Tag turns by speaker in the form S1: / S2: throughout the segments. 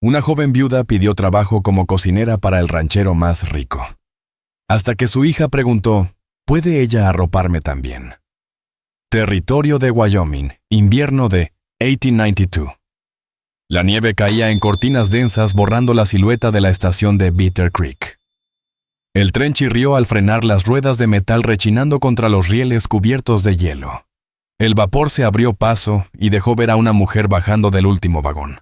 S1: Una joven viuda pidió trabajo como cocinera para el ranchero más rico. Hasta que su hija preguntó, ¿puede ella arroparme también? Territorio de Wyoming, invierno de 1892. La nieve caía en cortinas densas borrando la silueta de la estación de Bitter Creek. El tren chirrió al frenar las ruedas de metal rechinando contra los rieles cubiertos de hielo. El vapor se abrió paso y dejó ver a una mujer bajando del último vagón.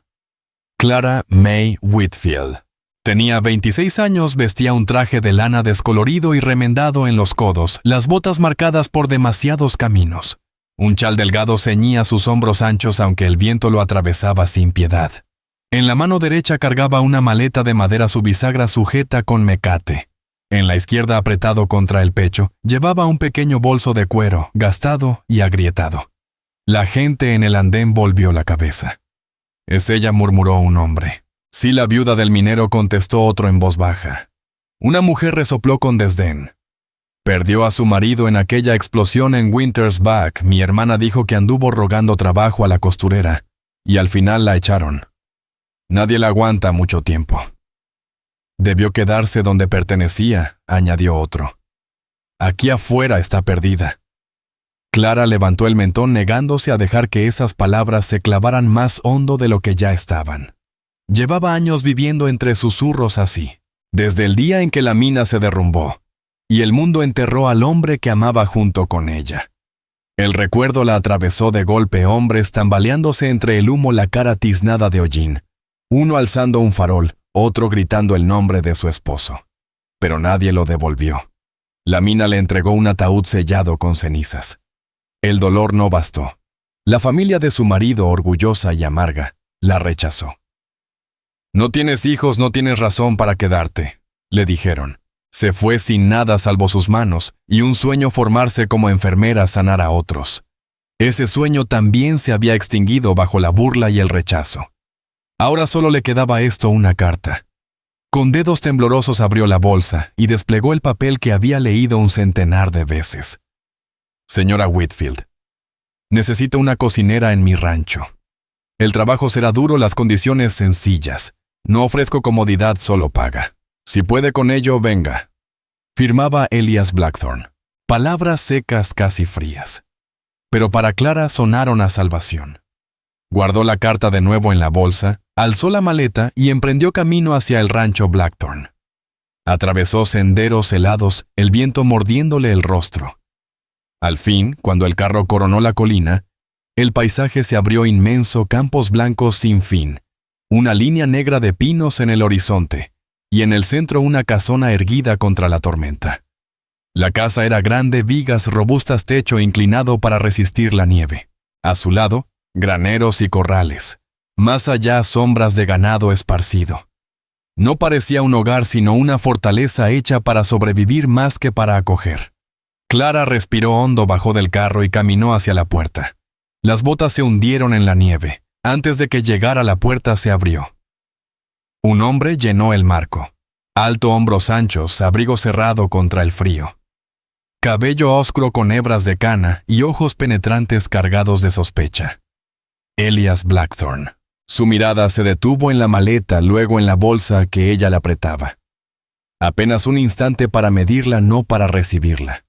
S1: Clara May Whitfield. Tenía 26 años, vestía un traje de lana descolorido y remendado en los codos, las botas marcadas por demasiados caminos. Un chal delgado ceñía sus hombros anchos aunque el viento lo atravesaba sin piedad. En la mano derecha cargaba una maleta de madera su bisagra sujeta con mecate. En la izquierda, apretado contra el pecho, llevaba un pequeño bolso de cuero, gastado y agrietado. La gente en el andén volvió la cabeza. «Es ella», murmuró un hombre. «Sí, la viuda del minero», contestó otro en voz baja. Una mujer resopló con desdén. «Perdió a su marido en aquella explosión en Winter's Back. Mi hermana dijo que anduvo rogando trabajo a la costurera, y al final la echaron. Nadie la aguanta mucho tiempo». «Debió quedarse donde pertenecía», añadió otro. «Aquí afuera está perdida». Clara levantó el mentón negándose a dejar que esas palabras se clavaran más hondo de lo que ya estaban. Llevaba años viviendo entre susurros así, desde el día en que la mina se derrumbó, y el mundo enterró al hombre que amaba junto con ella. El recuerdo la atravesó de golpe, hombres tambaleándose entre el humo, la cara tiznada de hollín, uno alzando un farol, otro gritando el nombre de su esposo. Pero nadie lo devolvió. La mina le entregó un ataúd sellado con cenizas. El dolor no bastó. La familia de su marido, orgullosa y amarga, la rechazó. «No tienes hijos, no tienes razón para quedarte», le dijeron. Se fue sin nada salvo sus manos y un sueño formarse como enfermera, sanar a otros. Ese sueño también se había extinguido bajo la burla y el rechazo. Ahora solo le quedaba esto, una carta. Con dedos temblorosos abrió la bolsa y desplegó el papel que había leído un centenar de veces. «Señora Whitfield, necesito una cocinera en mi rancho. El trabajo será duro, las condiciones sencillas. No ofrezco comodidad, solo paga. Si puede con ello, venga». Firmaba Elias Blackthorne. Palabras secas, casi frías. Pero para Clara sonaron a salvación. Guardó la carta de nuevo en la bolsa, alzó la maleta y emprendió camino hacia el rancho Blackthorne. Atravesó senderos helados, el viento mordiéndole el rostro. Al fin, cuando el carro coronó la colina, el paisaje se abrió inmenso, campos blancos sin fin, una línea negra de pinos en el horizonte, y en el centro una casona erguida contra la tormenta. La casa era grande, vigas robustas, techo inclinado para resistir la nieve. A su lado, graneros y corrales. Más allá, sombras de ganado esparcido. No parecía un hogar, sino una fortaleza hecha para sobrevivir más que para acoger. Clara respiró hondo, bajó del carro y caminó hacia la puerta. Las botas se hundieron en la nieve. Antes de que llegara, la puerta se abrió. Un hombre llenó el marco. Alto, hombros anchos, abrigo cerrado contra el frío. Cabello oscuro con hebras de cana y ojos penetrantes cargados de sospecha. Elias Blackthorne. Su mirada se detuvo en la maleta, luego en la bolsa que ella le apretaba. Apenas un instante para medirla, no para recibirla.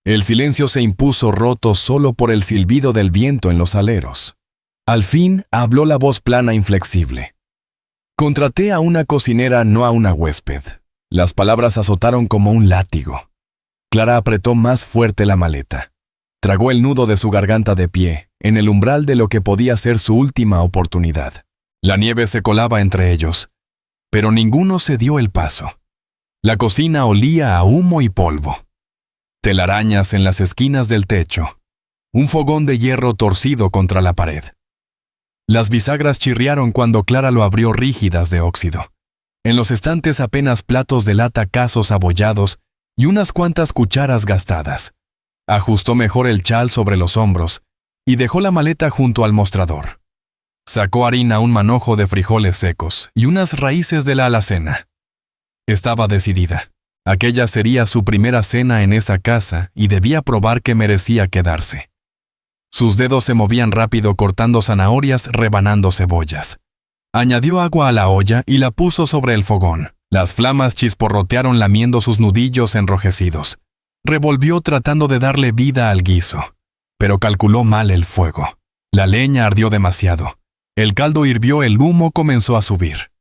S1: El silencio se impuso, roto solo por el silbido del viento en los aleros. Al fin habló la voz plana, inflexible. «Contraté a una cocinera, no a una huésped». Las palabras azotaron como un látigo. Clara apretó más fuerte la maleta. Tragó el nudo de su garganta de pie, en el umbral de lo que podía ser su última oportunidad. La nieve se colaba entre ellos, pero ninguno se dio el paso. La cocina olía a humo y polvo. Telarañas en las esquinas del techo. Un fogón de hierro torcido contra la pared. Las bisagras chirriaron cuando Clara lo abrió, rígidas de óxido. En los estantes apenas platos de lata, casos abollados y unas cuantas cucharas gastadas. Ajustó mejor el chal sobre los hombros y dejó la maleta junto al mostrador. Sacó harina, un manojo de frijoles secos y unas raíces de la alacena. Estaba decidida. Aquella sería su primera cena en esa casa y debía probar que merecía quedarse. Sus dedos se movían rápido cortando zanahorias, rebanando cebollas. Añadió agua a la olla y la puso sobre el fogón. Las flamas chisporrotearon lamiendo sus nudillos enrojecidos. Revolvió tratando de darle vida al guiso, pero calculó mal el fuego. La leña ardió demasiado. El caldo hirvió, el humo comenzó a subir.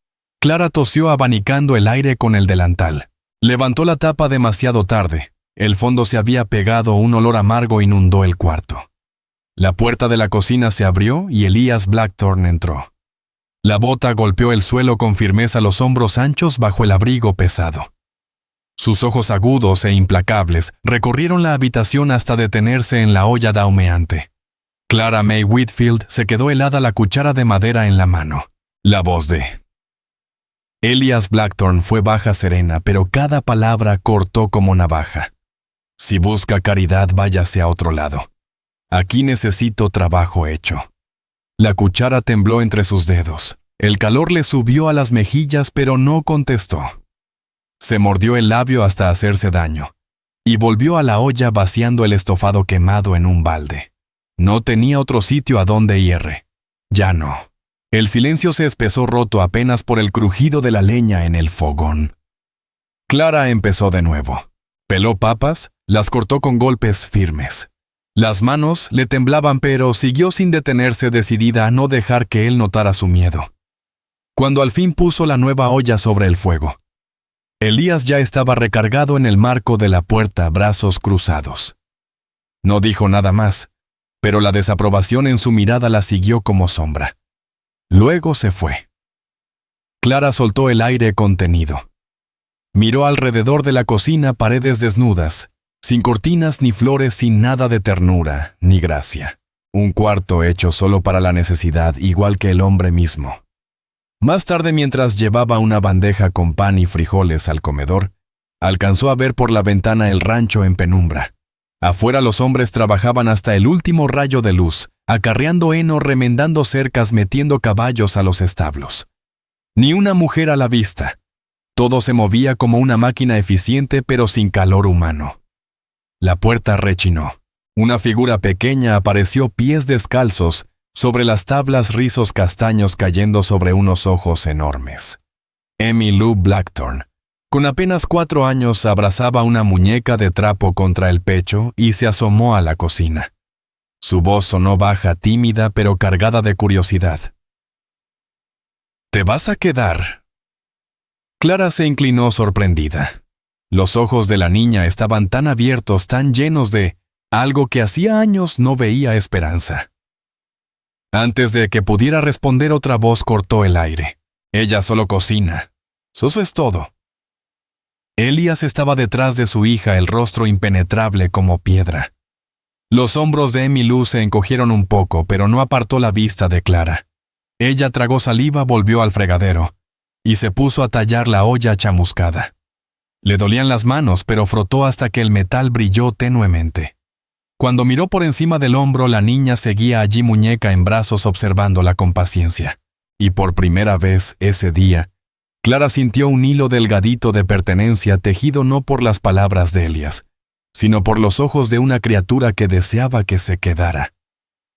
S1: Clara tosió abanicando el aire con el delantal. Levantó la tapa demasiado tarde. El fondo se había pegado, un olor amargo inundó el cuarto. La puerta de la cocina se abrió y Elias Blackthorne entró. La bota golpeó el suelo con firmeza, los hombros anchos bajo el abrigo pesado. Sus ojos agudos e implacables recorrieron la habitación hasta detenerse en la olla dahumeante. Clara May Whitfield se quedó helada, la cuchara de madera en la mano. La voz de Elias Blackthorne fue baja, serena, pero cada palabra cortó como navaja. Si busca caridad, váyase a otro lado. Aquí necesito trabajo hecho. La cuchara tembló entre sus dedos. El calor le subió a las mejillas, pero no contestó. Se mordió el labio hasta hacerse daño, y volvió a la olla vaciando el estofado quemado en un balde. No tenía otro sitio a donde ir. Ya no. El silencio se espesó, roto apenas por el crujido de la leña en el fogón. Clara empezó de nuevo. Peló papas, las cortó con golpes firmes. Las manos le temblaban, pero siguió sin detenerse, decidida a no dejar que él notara su miedo. Cuando al fin puso la nueva olla sobre el fuego, Elías ya estaba recargado en el marco de la puerta, brazos cruzados. No dijo nada más, pero la desaprobación en su mirada la siguió como sombra. Luego se fue. Clara soltó el aire contenido. Miró alrededor de la cocina, paredes desnudas, sin cortinas ni flores, sin nada de ternura ni gracia. Un cuarto hecho solo para la necesidad, igual que el hombre mismo. Más tarde, mientras llevaba una bandeja con pan y frijoles al comedor, alcanzó a ver por la ventana el rancho en penumbra. Afuera los hombres trabajaban hasta el último rayo de luz, acarreando heno, remendando cercas, metiendo caballos a los establos. Ni una mujer a la vista. Todo se movía como una máquina eficiente, pero sin calor humano. La puerta rechinó. Una figura pequeña apareció, pies descalzos, sobre las tablas, rizos castaños cayendo sobre unos ojos enormes. Emmylou Blackthorne, con apenas 4 años, abrazaba una muñeca de trapo contra el pecho y se asomó a la cocina. Su voz sonó baja, tímida, pero cargada de curiosidad. ¿Te vas a quedar? Clara se inclinó sorprendida. Los ojos de la niña estaban tan abiertos, tan llenos de algo que hacía años no veía esperanza. Antes de que pudiera responder, otra voz cortó el aire. Ella solo cocina. Eso es todo. Elías estaba detrás de su hija, el rostro impenetrable como piedra. Los hombros de Emmylou se encogieron un poco, pero no apartó la vista de Clara. Ella tragó saliva, volvió al fregadero y se puso a tallar la olla chamuscada. Le dolían las manos, pero frotó hasta que el metal brilló tenuemente. Cuando miró por encima del hombro, la niña seguía allí, muñeca en brazos, observándola con paciencia. Y por primera vez ese día, Clara sintió un hilo delgadito de pertenencia tejido no por las palabras de Elias, sino por los ojos de una criatura que deseaba que se quedara.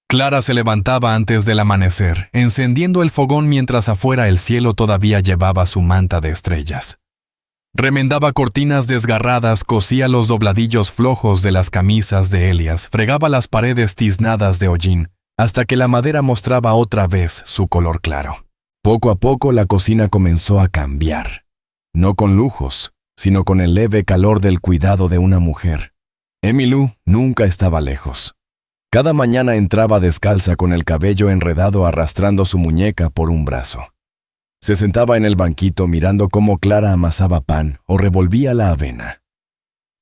S1: Clara se levantaba antes del amanecer, encendiendo el fogón mientras afuera el cielo todavía llevaba su manta de estrellas. Remendaba cortinas desgarradas, cosía los dobladillos flojos de las camisas de Elias, fregaba las paredes tiznadas de hollín, hasta que la madera mostraba otra vez su color claro. Poco a poco la cocina comenzó a cambiar, no con lujos, sino con el leve calor del cuidado de una mujer. Emmylou nunca estaba lejos. Cada mañana entraba descalza, con el cabello enredado, arrastrando su muñeca por un brazo. Se sentaba en el banquito mirando cómo Clara amasaba pan o revolvía la avena.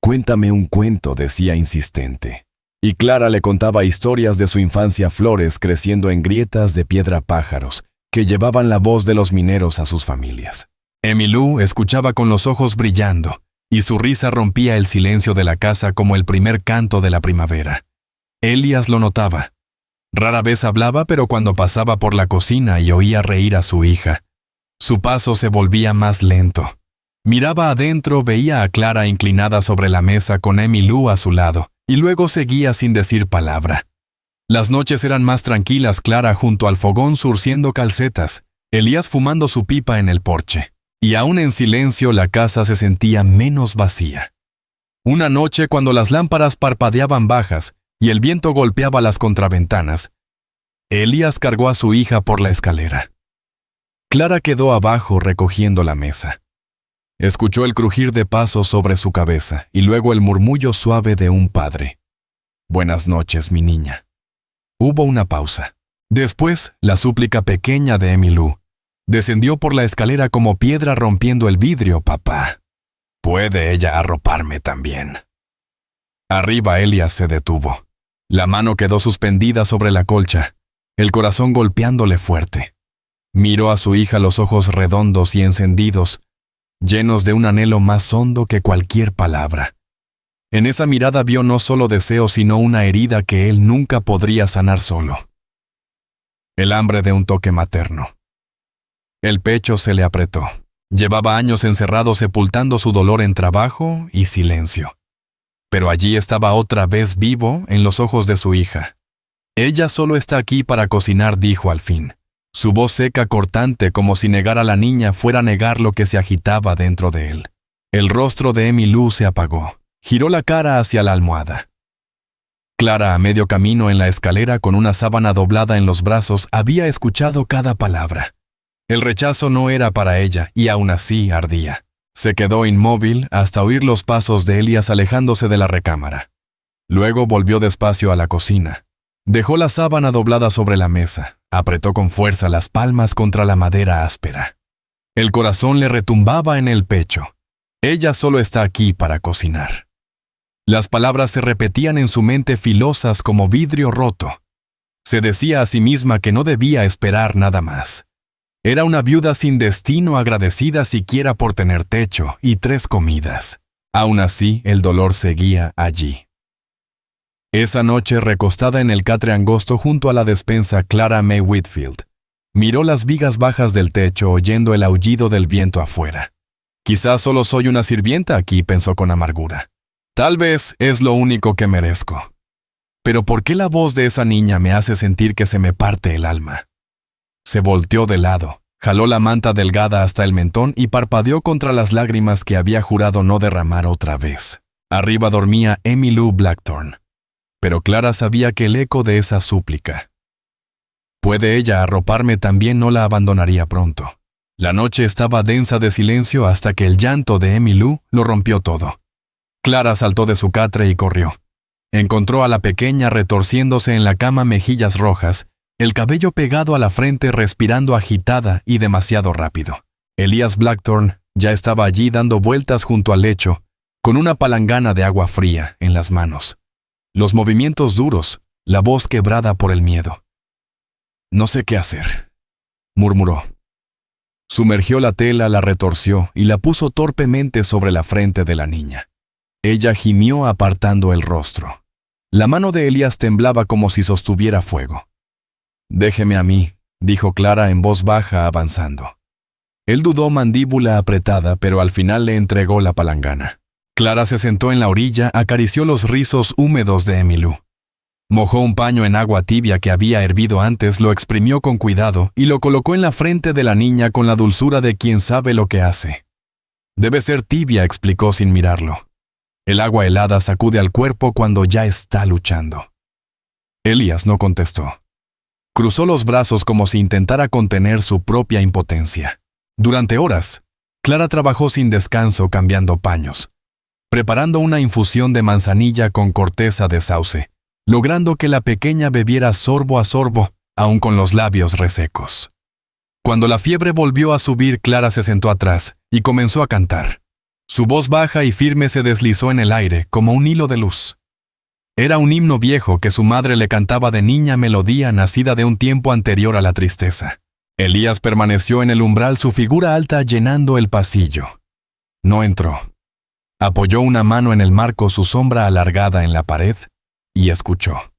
S1: «Cuéntame un cuento», decía insistente. Y Clara le contaba historias de su infancia, flores creciendo en grietas de piedra, pájaros que llevaban la voz de los mineros a sus familias. Emmylou escuchaba con los ojos brillando, y su risa rompía el silencio de la casa como el primer canto de la primavera. Elias lo notaba. Rara vez hablaba, pero cuando pasaba por la cocina y oía reír a su hija, su paso se volvía más lento. Miraba adentro, veía a Clara inclinada sobre la mesa con Emmylou a su lado, y luego seguía sin decir palabra. Las noches eran más tranquilas, Clara junto al fogón surciendo calcetas, Elías fumando su pipa en el porche, y aún en silencio la casa se sentía menos vacía. Una noche, cuando las lámparas parpadeaban bajas y el viento golpeaba las contraventanas, Elías cargó a su hija por la escalera. Clara quedó abajo recogiendo la mesa. Escuchó el crujir de pasos sobre su cabeza y luego el murmullo suave de un padre. «Buenas noches, mi niña». Hubo una pausa. Después, la súplica pequeña de Emmylou descendió por la escalera como piedra rompiendo el vidrio. «Papá, ¿puede ella arroparme también?». Arriba Elías se detuvo. La mano quedó suspendida sobre la colcha, el corazón golpeándole fuerte. Miró a su hija los ojos redondos y encendidos, llenos de un anhelo más hondo que cualquier palabra. En esa mirada vio no solo deseo, sino una herida que él nunca podría sanar solo. El hambre de un toque materno. El pecho se le apretó. Llevaba años encerrado sepultando su dolor en trabajo y silencio. Pero allí estaba otra vez vivo en los ojos de su hija. «Ella solo está aquí para cocinar», dijo al fin. Su voz seca, cortante, como si negar a la niña fuera negar lo que se agitaba dentro de él. El rostro de Emmylou se apagó. Giró la cara hacia la almohada. Clara, a medio camino en la escalera con una sábana doblada en los brazos, había escuchado cada palabra. El rechazo no era para ella, y aún así ardía. Se quedó inmóvil hasta oír los pasos de Elías alejándose de la recámara. Luego volvió despacio a la cocina. Dejó la sábana doblada sobre la mesa. Apretó con fuerza las palmas contra la madera áspera. El corazón le retumbaba en el pecho. Ella solo está aquí para cocinar. Las palabras se repetían en su mente filosas como vidrio roto. Se decía a sí misma que no debía esperar nada más. Era una viuda sin destino, agradecida siquiera por tener techo y 3 comidas. Aún así, el dolor seguía allí. Esa noche, recostada en el catre angosto junto a la despensa, Clara May Whitfield miró las vigas bajas del techo oyendo el aullido del viento afuera. «Quizás solo soy una sirvienta aquí», pensó con amargura. «Tal vez es lo único que merezco. Pero ¿por qué la voz de esa niña me hace sentir que se me parte el alma?». Se volteó de lado, jaló la manta delgada hasta el mentón y parpadeó contra las lágrimas que había jurado no derramar otra vez. Arriba dormía Emmylou Blackthorne. Pero Clara sabía que el eco de esa súplica, «¿Puede ella arroparme también?», no la abandonaría pronto. La noche estaba densa de silencio hasta que el llanto de Emmylou lo rompió todo. Clara saltó de su catre y corrió. Encontró a la pequeña retorciéndose en la cama, mejillas rojas, el cabello pegado a la frente, respirando agitada y demasiado rápido. Elías Blackthorne ya estaba allí dando vueltas junto al lecho, con una palangana de agua fría en las manos. Los movimientos duros, la voz quebrada por el miedo. «No sé qué hacer», murmuró. Sumergió la tela, la retorció y la puso torpemente sobre la frente de la niña. Ella gimió apartando el rostro. La mano de Elías temblaba como si sostuviera fuego. «Déjeme a mí», dijo Clara en voz baja, avanzando. Él dudó, mandíbula apretada, pero al final le entregó la palangana. Clara se sentó en la orilla, acarició los rizos húmedos de Emmylou. Mojó un paño en agua tibia que había hervido antes, lo exprimió con cuidado y lo colocó en la frente de la niña con la dulzura de quien sabe lo que hace. «Debe ser tibia», explicó sin mirarlo. El agua helada sacude al cuerpo cuando ya está luchando. Elías no contestó. Cruzó los brazos como si intentara contener su propia impotencia. Durante horas, Clara trabajó sin descanso cambiando paños, preparando una infusión de manzanilla con corteza de sauce, logrando que la pequeña bebiera sorbo a sorbo, aun con los labios resecos. Cuando la fiebre volvió a subir, Clara se sentó atrás y comenzó a cantar. Su voz baja y firme se deslizó en el aire como un hilo de luz. Era un himno viejo que su madre le cantaba de niña, melodía nacida de un tiempo anterior a la tristeza. Elías permaneció en el umbral, su figura alta llenando el pasillo. No entró. Apoyó una mano en el marco, su sombra alargada en la pared, y escuchó.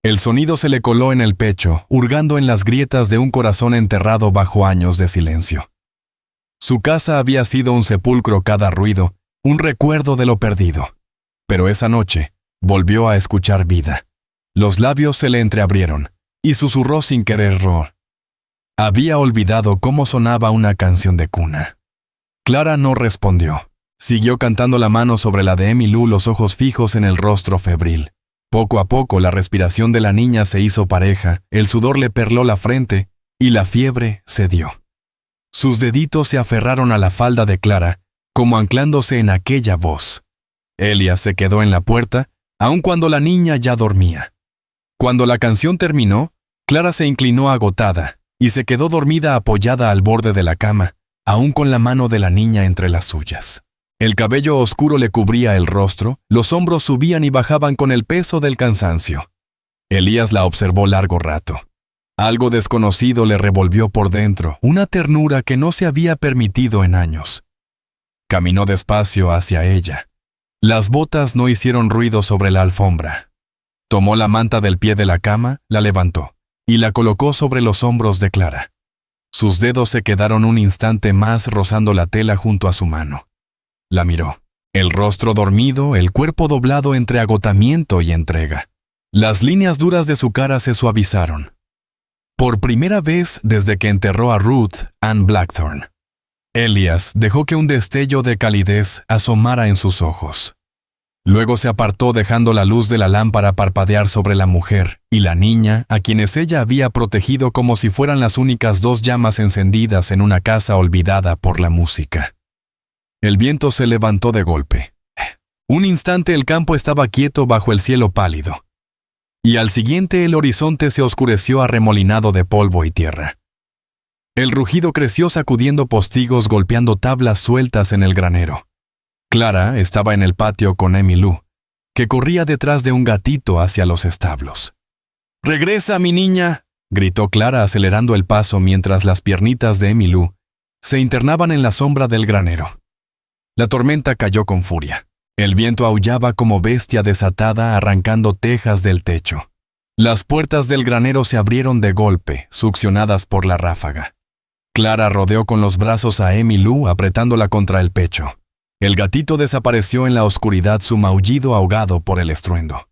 S1: El sonido se le coló en el pecho, hurgando en las grietas de un corazón enterrado bajo años de silencio. Su casa había sido un sepulcro, cada ruido, un recuerdo de lo perdido. Pero esa noche volvió a escuchar vida. Los labios se le entreabrieron, y susurró sin quererlo. Había olvidado cómo sonaba una canción de cuna. Clara no respondió. Siguió cantando, la mano sobre la de Emmylou, los ojos fijos en el rostro febril. Poco a poco la respiración de la niña se hizo pareja, el sudor le perló la frente y la fiebre cedió. Sus deditos se aferraron a la falda de Clara, como anclándose en aquella voz. Elias se quedó en la puerta, aun cuando la niña ya dormía. Cuando la canción terminó, Clara se inclinó agotada y se quedó dormida apoyada al borde de la cama, aún con la mano de la niña entre las suyas. El cabello oscuro le cubría el rostro, los hombros subían y bajaban con el peso del cansancio. Elías la observó largo rato. Algo desconocido le revolvió por dentro, una ternura que no se había permitido en años. Caminó despacio hacia ella. Las botas no hicieron ruido sobre la alfombra. Tomó la manta del pie de la cama, la levantó y la colocó sobre los hombros de Clara. Sus dedos se quedaron un instante más rozando la tela junto a su mano. La miró, el rostro dormido, el cuerpo doblado entre agotamiento y entrega. Las líneas duras de su cara se suavizaron. Por primera vez desde que enterró a Ruth Ann Blackthorne, Elias dejó que un destello de calidez asomara en sus ojos. Luego se apartó dejando la luz de la lámpara parpadear sobre la mujer y la niña, a quienes ella había protegido como si fueran las únicas dos llamas encendidas en una casa olvidada por la música. El viento se levantó de golpe. Un instante el campo estaba quieto bajo el cielo pálido, y al siguiente el horizonte se oscureció arremolinado de polvo y tierra. El rugido creció sacudiendo postigos, golpeando tablas sueltas en el granero. Clara estaba en el patio con Emmylou, que corría detrás de un gatito hacia los establos. «¡Regresa, mi niña!», gritó Clara acelerando el paso mientras las piernitas de Emmylou se internaban en la sombra del granero. La tormenta cayó con furia. El viento aullaba como bestia desatada arrancando tejas del techo. Las puertas del granero se abrieron de golpe, succionadas por la ráfaga. Clara rodeó con los brazos a Emmylou apretándola contra el pecho. El gatito desapareció en la oscuridad, su maullido ahogado por el estruendo.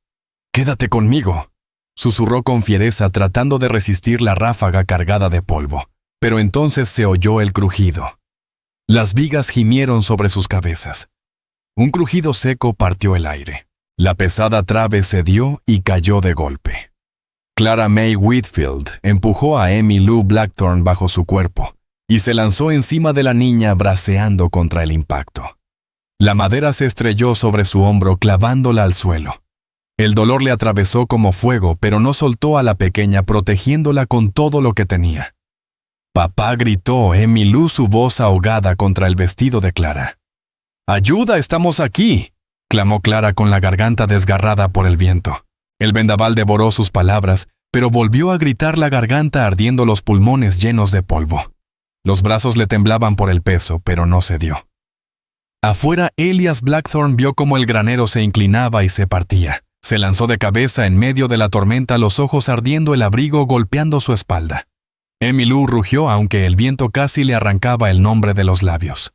S1: «¡Quédate conmigo!», susurró con fiereza tratando de resistir la ráfaga cargada de polvo. Pero entonces se oyó el crujido. Las vigas gimieron sobre sus cabezas. Un crujido seco partió el aire. La pesada trave cedió y cayó de golpe. Clara May Whitfield empujó a Emmylou Blackthorne bajo su cuerpo y se lanzó encima de la niña braceando contra el impacto. La madera se estrelló sobre su hombro clavándola al suelo. El dolor le atravesó como fuego, pero no soltó a la pequeña protegiéndola con todo lo que tenía. «¡Papá!», gritó Emmylou, su voz ahogada contra el vestido de Clara. «¡Ayuda, estamos aquí!», clamó Clara con la garganta desgarrada por el viento. El vendaval devoró sus palabras, pero volvió a gritar, la garganta ardiendo, los pulmones llenos de polvo. Los brazos le temblaban por el peso, pero no cedió. Afuera, Elias Blackthorne vio cómo el granero se inclinaba y se partía. Se lanzó de cabeza en medio de la tormenta, los ojos ardiendo, el abrigo golpeando su espalda. Emmylou rugió aunque el viento casi le arrancaba el nombre de los labios.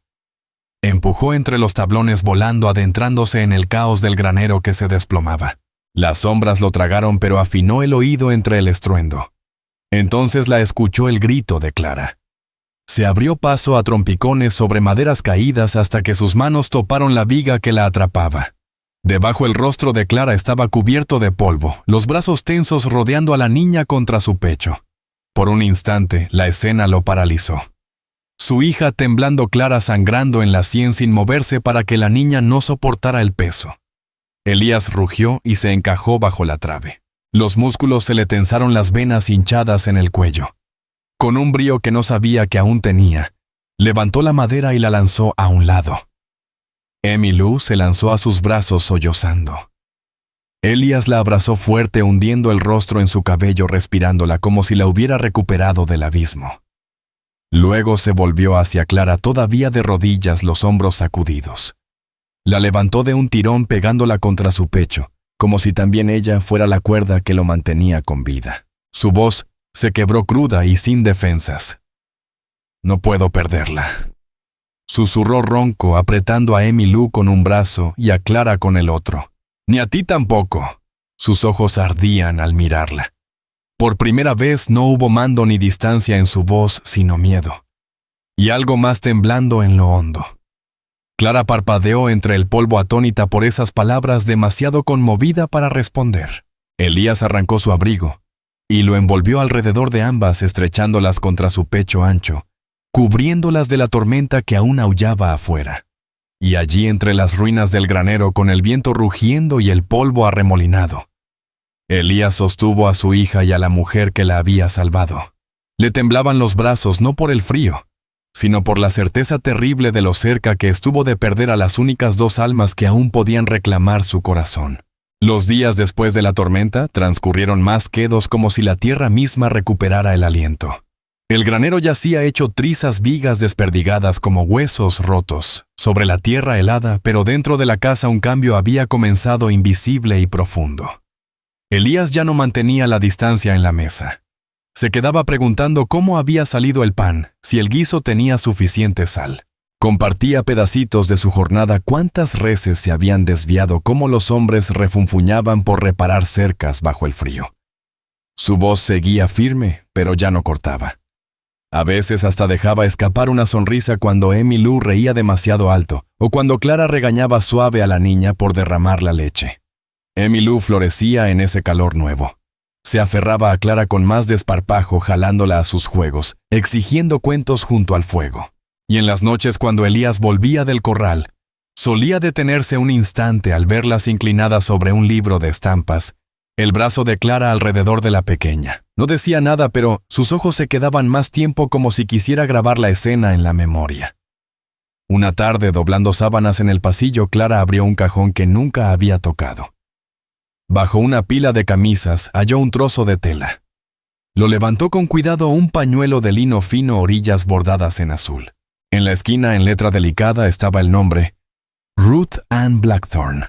S1: Empujó entre los tablones volando, adentrándose en el caos del granero que se desplomaba. Las sombras lo tragaron, pero afinó el oído entre el estruendo. Entonces la escuchó el grito de Clara. Se abrió paso a trompicones sobre maderas caídas hasta que sus manos toparon la viga que la atrapaba. Debajo el rostro de Clara estaba cubierto de polvo, los brazos tensos rodeando a la niña contra su pecho. Por un instante, la escena lo paralizó. Su hija temblando, Clara sangrando en la sien sin moverse para que la niña no soportara el peso. Elías rugió y se encajó bajo la trave. Los músculos se le tensaron, las venas hinchadas en el cuello. Con un brío que no sabía que aún tenía, levantó la madera y la lanzó a un lado. Emmylou se lanzó a sus brazos sollozando. Elias la abrazó fuerte, hundiendo el rostro en su cabello, respirándola como si la hubiera recuperado del abismo. Luego se volvió hacia Clara, todavía de rodillas, los hombros sacudidos. La levantó de un tirón pegándola contra su pecho, como si también ella fuera la cuerda que lo mantenía con vida. Su voz se quebró cruda y sin defensas. «No puedo perderla», susurró ronco, apretando a Emmylou con un brazo y a Clara con el otro. «Ni a ti tampoco». Sus ojos ardían al mirarla. Por primera vez no hubo mando ni distancia en su voz, sino miedo. Y algo más temblando en lo hondo. Clara parpadeó entre el polvo atónita por esas palabras, demasiado conmovida para responder. Elías arrancó su abrigo y lo envolvió alrededor de ambas, estrechándolas contra su pecho ancho, cubriéndolas de la tormenta que aún aullaba afuera. Y allí entre las ruinas del granero, con el viento rugiendo y el polvo arremolinado, Elías sostuvo a su hija y a la mujer que la había salvado. Le temblaban los brazos no por el frío, sino por la certeza terrible de lo cerca que estuvo de perder a las únicas dos almas que aún podían reclamar su corazón. Los días después de la tormenta transcurrieron más quedos, como si la tierra misma recuperara el aliento. El granero yacía hecho trizas vigas desperdigadas como huesos rotos sobre la tierra helada, pero dentro de la casa un cambio había comenzado invisible y profundo. Elías ya no mantenía la distancia en la mesa. Se quedaba preguntando cómo había salido el pan, si el guiso tenía suficiente sal. Compartía pedacitos de su jornada, cuántas reses se habían desviado, cómo los hombres refunfuñaban por reparar cercas bajo el frío. Su voz seguía firme, pero ya no cortaba. A veces hasta dejaba escapar una sonrisa cuando Emmylou reía demasiado alto, o cuando Clara regañaba suave a la niña por derramar la leche. Emmylou florecía en ese calor nuevo. Se aferraba a Clara con más desparpajo, jalándola a sus juegos, exigiendo cuentos junto al fuego. Y en las noches, cuando Elías volvía del corral, solía detenerse un instante al verlas inclinadas sobre un libro de estampas, el brazo de Clara alrededor de la pequeña. No decía nada, pero sus ojos se quedaban más tiempo como si quisiera grabar la escena en la memoria. Una tarde, doblando sábanas en el pasillo, Clara abrió un cajón que nunca había tocado. Bajo una pila de camisas halló un trozo de tela. Lo levantó con cuidado, un pañuelo de lino fino, orillas bordadas en azul. En la esquina, en letra delicada, estaba el nombre: Ruth Ann Blackthorne.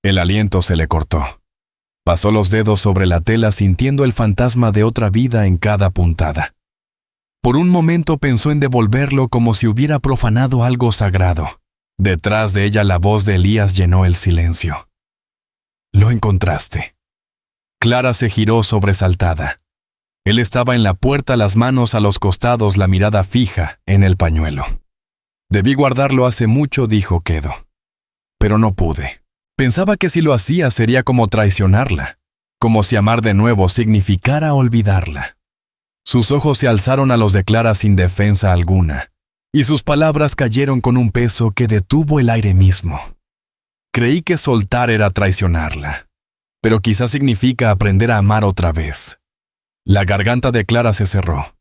S1: El aliento se le cortó. Pasó los dedos sobre la tela, sintiendo el fantasma de otra vida en cada puntada. Por un momento pensó en devolverlo, como si hubiera profanado algo sagrado. Detrás de ella la voz de Elías llenó el silencio. «Lo encontraste». Clara se giró sobresaltada. Él estaba en la puerta, las manos a los costados, la mirada fija en el pañuelo. «Debí guardarlo hace mucho», dijo quedo. «Pero no pude. Pensaba que si lo hacía sería como traicionarla, como si amar de nuevo significara olvidarla». Sus ojos se alzaron a los de Clara sin defensa alguna, y sus palabras cayeron con un peso que detuvo el aire mismo. «Creí que soltar era traicionarla, pero quizás significa aprender a amar otra vez». La garganta de Clara se cerró.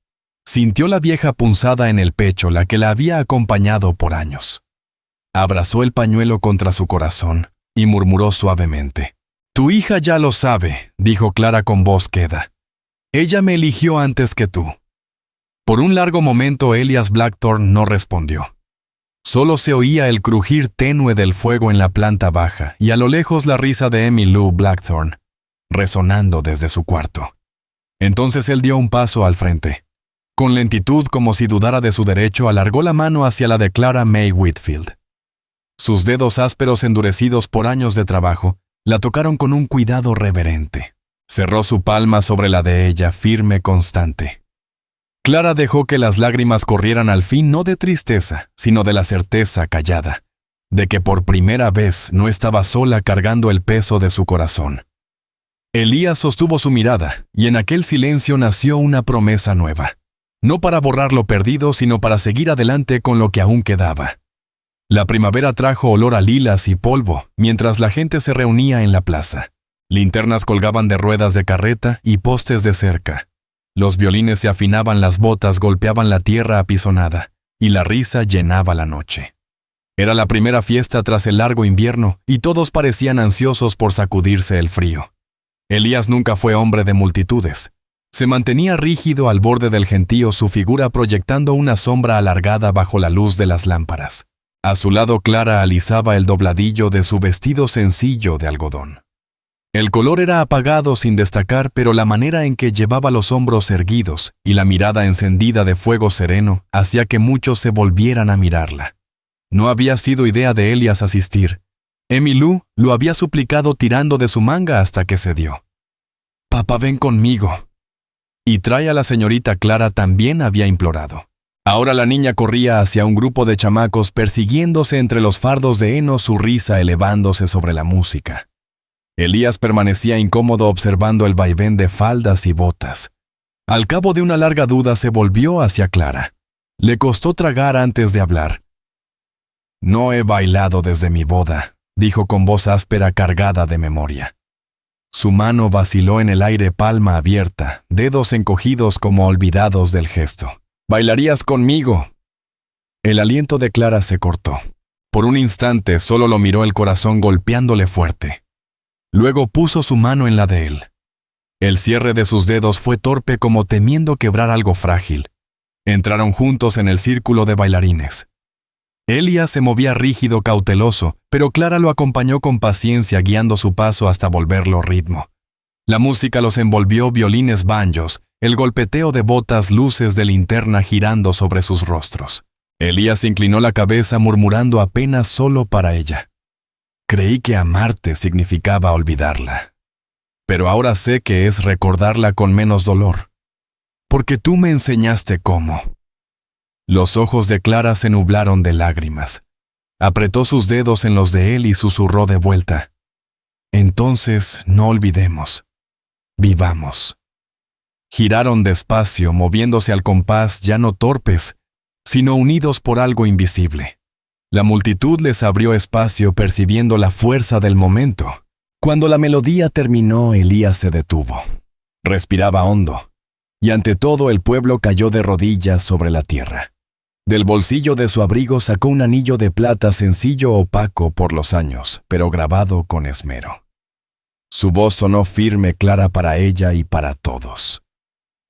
S1: Sintió la vieja punzada en el pecho, la que la había acompañado por años. Abrazó el pañuelo contra su corazón y murmuró suavemente. «Tu hija ya lo sabe», dijo Clara con voz queda. «Ella me eligió antes que tú». Por un largo momento Elías Blackthorne no respondió. Solo se oía el crujir tenue del fuego en la planta baja y a lo lejos la risa de Emmylou Blackthorne, resonando desde su cuarto. Entonces él dio un paso al frente. Con lentitud, como si dudara de su derecho, alargó la mano hacia la de Clara May Whitfield. Sus dedos ásperos, endurecidos por años de trabajo, la tocaron con un cuidado reverente. Cerró su palma sobre la de ella, firme, constante. Clara dejó que las lágrimas corrieran al fin, no de tristeza, sino de la certeza callada, de que por primera vez no estaba sola cargando el peso de su corazón. Elías sostuvo su mirada, y en aquel silencio nació una promesa nueva, no para borrar lo perdido, sino para seguir adelante con lo que aún quedaba. La primavera trajo olor a lilas y polvo, mientras la gente se reunía en la plaza. Linternas colgaban de ruedas de carreta y postes de cerca. Los violines se afinaban, las botas golpeaban la tierra apisonada, y la risa llenaba la noche. Era la primera fiesta tras el largo invierno, y todos parecían ansiosos por sacudirse el frío. Elías nunca fue hombre de multitudes. Se mantenía rígido al borde del gentío, su figura proyectando una sombra alargada bajo la luz de las lámparas. A su lado Clara alisaba el dobladillo de su vestido sencillo de algodón. El color era apagado, sin destacar, pero la manera en que llevaba los hombros erguidos y la mirada encendida de fuego sereno hacía que muchos se volvieran a mirarla. No había sido idea de Elías asistir. Emmylou lo había suplicado tirando de su manga hasta que cedió. «Papá, ven conmigo», Y trae a la señorita Clara también había implorado. Ahora la niña corría hacia un grupo de chamacos persiguiéndose entre los fardos de heno, su risa elevándose sobre la música. Elías permanecía incómodo observando el vaivén de faldas y botas. Al cabo de una larga duda se volvió hacia Clara. Le costó tragar antes de hablar. «No he bailado desde mi boda», dijo con voz áspera cargada de memoria. Su mano vaciló en el aire, palma abierta, dedos encogidos como olvidados del gesto. «¿Bailarías conmigo?» El aliento de Clara se cortó. Por un instante solo lo miró, el corazón golpeándole fuerte. Luego puso su mano en la de él. El cierre de sus dedos fue torpe, como temiendo quebrar algo frágil. Entraron juntos en el círculo de bailarines. Elías se movía rígido, cauteloso, pero Clara lo acompañó con paciencia, guiando su paso hasta volverlo ritmo. La música los envolvió, violines, banjos, el golpeteo de botas, luces de linterna girando sobre sus rostros. Elías inclinó la cabeza, murmurando apenas solo para ella. «Creí que amarte significaba olvidarla. Pero ahora sé que es recordarla con menos dolor. Porque tú me enseñaste cómo». Los ojos de Clara se nublaron de lágrimas. Apretó sus dedos en los de él y susurró de vuelta. «Entonces no olvidemos. Vivamos». Giraron despacio, moviéndose al compás, ya no torpes, sino unidos por algo invisible. La multitud les abrió espacio, percibiendo la fuerza del momento. Cuando la melodía terminó, Elías se detuvo. Respiraba hondo, y ante todo el pueblo cayó de rodillas sobre la tierra. Del bolsillo de su abrigo sacó un anillo de plata sencillo, opaco por los años, pero grabado con esmero. Su voz sonó firme, clara para ella y para todos.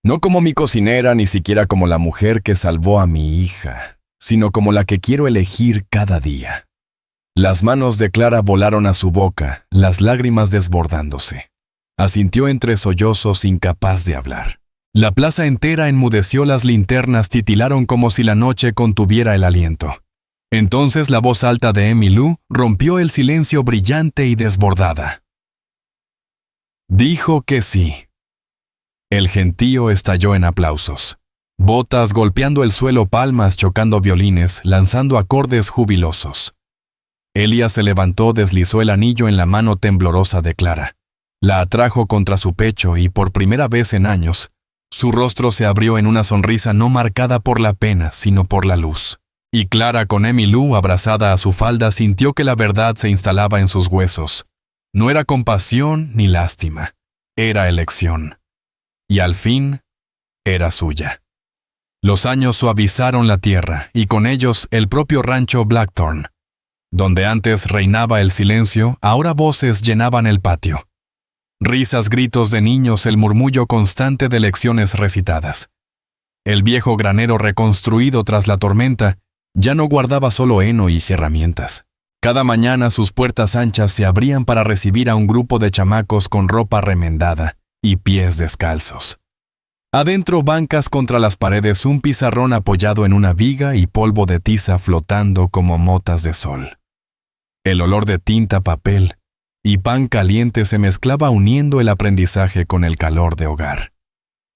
S1: «No como mi cocinera, ni siquiera como la mujer que salvó a mi hija, sino como la que quiero elegir cada día». Las manos de Clara volaron a su boca, las lágrimas desbordándose. Asintió entre sollozos, incapaz de hablar. La plaza entera enmudeció, las linternas titilaron como si la noche contuviera el aliento. Entonces la voz alta de Emmylou rompió el silencio, brillante y desbordada. Dijo que sí. El gentío estalló en aplausos. Botas golpeando el suelo, palmas chocando violines, lanzando acordes jubilosos. Elías se levantó, deslizó el anillo en la mano temblorosa de Clara. La atrajo contra su pecho y, por primera vez en años, su rostro se abrió en una sonrisa no marcada por la pena, sino por la luz. Y Clara, con Emmylou abrazada a su falda, sintió que la verdad se instalaba en sus huesos. No era compasión ni lástima, era elección. Y al fin, era suya. Los años suavizaron la tierra, y con ellos el propio rancho Blackthorn. Donde antes reinaba el silencio, ahora voces llenaban el patio. Risas, gritos de niños, el murmullo constante de lecciones recitadas. El viejo granero, reconstruido tras la tormenta, ya no guardaba solo heno y herramientas. Cada mañana sus puertas anchas se abrían para recibir a un grupo de chamacos con ropa remendada y pies descalzos. Adentro, bancas contra las paredes, un pizarrón apoyado en una viga y polvo de tiza flotando como motas de sol. El olor de tinta, papel y pan caliente se mezclaba, uniendo el aprendizaje con el calor de hogar.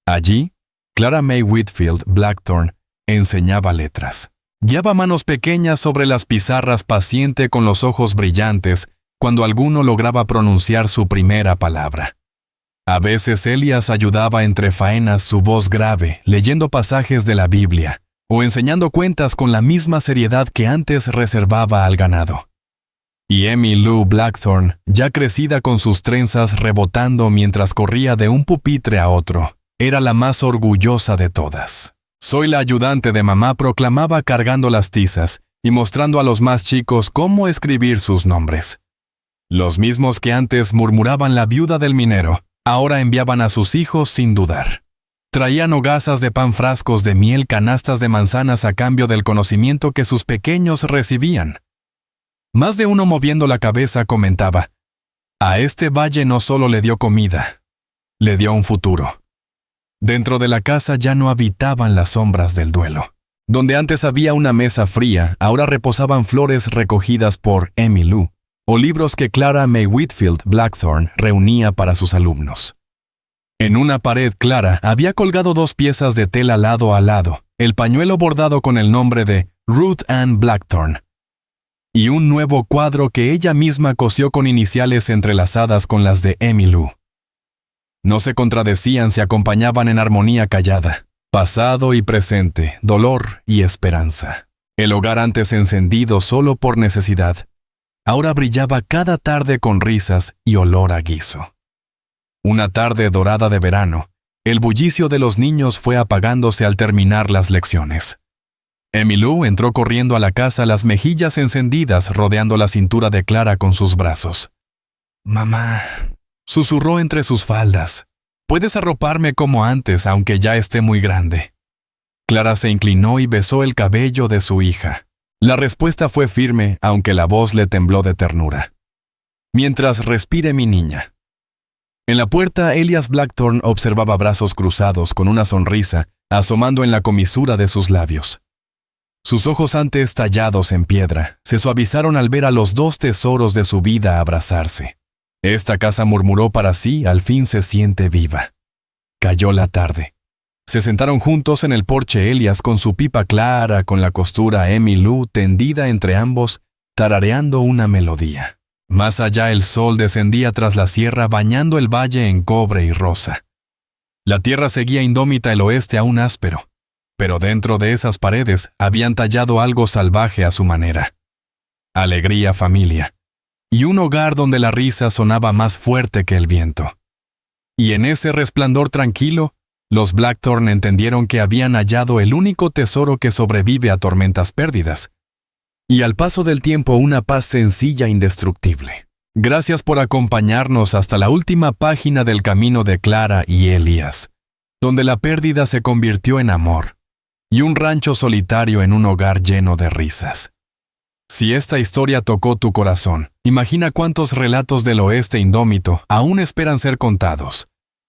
S1: Allí, Clara May Whitfield Blackthorn enseñaba letras. Guiaba manos pequeñas sobre las pizarras, paciente, con los ojos brillantes, cuando alguno lograba pronunciar su primera palabra. A veces Elías ayudaba entre faenas, su voz grave, leyendo pasajes de la Biblia, o enseñando cuentas con la misma seriedad que antes reservaba al ganado. Y Emmylou Blackthorn, ya crecida, con sus trenzas rebotando mientras corría de un pupitre a otro, era la más orgullosa de todas. «Soy la ayudante de mamá», proclamaba, cargando las tizas y mostrando a los más chicos cómo escribir sus nombres. Los mismos que antes murmuraban la viuda del minero, ahora enviaban a sus hijos sin dudar. Traían hogazas de pan, frascos de miel, canastas de manzanas a cambio del conocimiento que sus pequeños recibían. Más de uno, moviendo la cabeza, comentaba: «A este valle no solo le dio comida, le dio un futuro». Dentro de la casa ya no habitaban las sombras del duelo. Donde antes había una mesa fría, ahora reposaban flores recogidas por Emmylou, o libros que Clara May Whitfield Blackthorn reunía para sus alumnos. En una pared clara había colgado 2 piezas de tela lado a lado, el pañuelo bordado con el nombre de Ruth Ann Blackthorne, y un nuevo cuadro que ella misma cosió con iniciales entrelazadas con las de Emmylou. No se contradecían, se acompañaban en armonía callada, pasado y presente, dolor y esperanza. El hogar antes encendido solo por necesidad, ahora brillaba cada tarde con risas y olor a guiso. Una tarde dorada de verano, el bullicio de los niños fue apagándose al terminar las lecciones. Emmylou entró corriendo a la casa, las mejillas encendidas, rodeando la cintura de Clara con sus brazos. «Mamá», susurró entre sus faldas, «puedes arroparme como antes, aunque ya esté muy grande». Clara se inclinó y besó el cabello de su hija. La respuesta fue firme, aunque la voz le tembló de ternura. «Mientras respire mi niña». En la puerta, Elias Blackthorne observaba brazos cruzados con una sonrisa asomando en la comisura de sus labios. Sus ojos antes tallados en piedra se suavizaron al ver a los 2 tesoros de su vida abrazarse. Esta casa, murmuró para sí, al fin se siente viva. Cayó la tarde. Se sentaron juntos en el porche, Elias con su pipa clara, con la costura Emmylou tendida entre ambos, tarareando una melodía. Más allá el sol descendía tras la sierra, bañando el valle en cobre y rosa. La tierra seguía indómita, el oeste aún áspero, pero dentro de esas paredes habían tallado algo salvaje a su manera. Alegría, familia, y un hogar donde la risa sonaba más fuerte que el viento. Y en ese resplandor tranquilo, los Blackthorne entendieron que habían hallado el único tesoro que sobrevive a tormentas pérdidas, y al paso del tiempo una paz sencilla e indestructible. Gracias por acompañarnos hasta la última página del camino de Clara y Elias, donde la pérdida se convirtió en amor, y un rancho solitario en un hogar lleno de risas. Si esta historia tocó tu corazón, imagina cuántos relatos del oeste indómito aún esperan ser contados.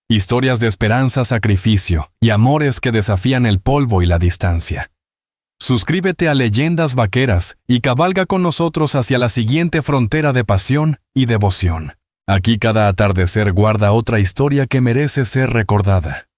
S1: Historias de esperanza, sacrificio y amores que desafían el polvo y la distancia. Suscríbete a Leyendas Vaqueras y cabalga con nosotros hacia la siguiente frontera de pasión y devoción. Aquí cada atardecer guarda otra historia que merece ser recordada.